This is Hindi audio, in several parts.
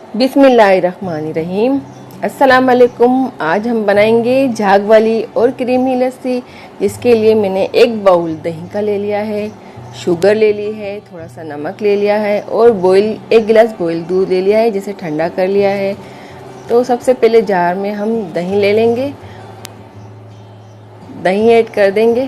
बिस्मिल्लाहिर्रहमानिर्रहीम। अस्सलाम वालेकुम। आज हम बनाएंगे झाग वाली और क्रीमी लस्सी, जिसके लिए मैंने एक बाउल दही का ले लिया है, शुगर ले ली है, थोड़ा सा नमक ले लिया है और एक गिलास बॉयल दूध ले लिया है, जिसे ठंडा कर लिया है। तो सबसे पहले जार में हम दही ले लेंगे, दही ऐड कर देंगे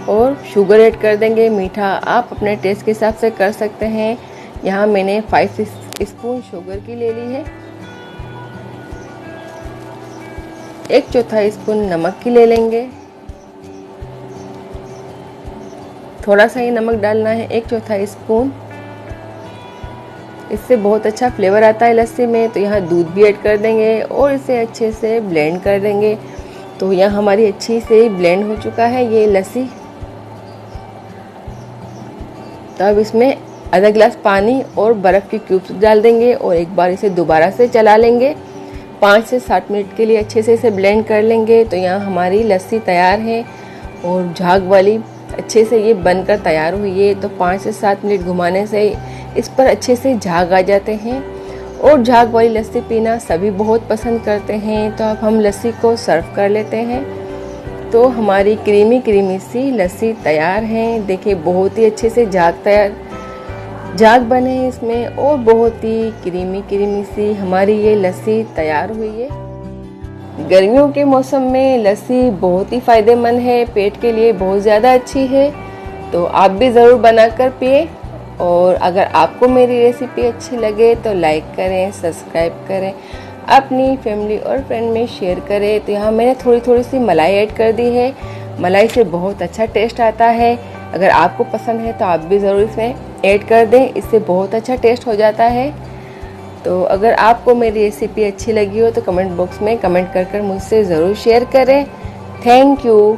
और शुगर ऐड कर देंगे। मीठा आप अपने टेस्ट के हिसाब से कर सकते हैं। यहाँ मैंने 5 स्पून शुगर की ले ली है, 1/4 स्पून नमक की ले लेंगे। थोड़ा सा ही नमक डालना है, 1/4 स्पून। इससे बहुत अच्छा फ्लेवर आता है लस्सी में। तो यहाँ दूध भी ऐड कर देंगे और इसे अच्छे से ब्लेंड कर देंगे। तो यहाँ हमारी अच्छी से ब्लेंड हो चुका है ये लस्सी। तो अब इसमें आधा गिलास पानी और बर्फ़ के क्यूब्स डाल देंगे और एक बार इसे दोबारा से चला लेंगे। 5 से 7 मिनट के लिए अच्छे से इसे ब्लेंड कर लेंगे। तो यहाँ हमारी लस्सी तैयार है और झाग वाली अच्छे से ये बनकर तैयार हुई है। तो 5 से 7 मिनट घुमाने से इस पर अच्छे से झाग आ जाते हैं और झाग वाली लस्सी पीना सभी बहुत पसंद करते हैं। तो अब हम लस्सी को सर्व कर लेते हैं। तो हमारी क्रीमी सी लस्सी तैयार है। देखिए बहुत ही अच्छे से झाग बने हैं इसमें और बहुत ही क्रीमी सी हमारी ये लस्सी तैयार हुई है। गर्मियों के मौसम में लस्सी बहुत ही फ़ायदेमंद है, पेट के लिए बहुत ज़्यादा अच्छी है। तो आप भी ज़रूर बनाकर पिए। और अगर आपको मेरी रेसिपी अच्छी लगे तो लाइक करें, सब्सक्राइब करें, अपनी फैमिली और फ्रेंड में शेयर करें। तो यहाँ मैंने थोड़ी सी मलाई ऐड कर दी है। मलाई से बहुत अच्छा टेस्ट आता है। अगर आपको पसंद है तो आप भी ज़रूर इसमें ऐड कर दें, इससे बहुत अच्छा टेस्ट हो जाता है। तो अगर आपको मेरी रेसिपी अच्छी लगी हो तो कमेंट बॉक्स में कमेंट कर मुझसे ज़रूर शेयर करें। Thank you.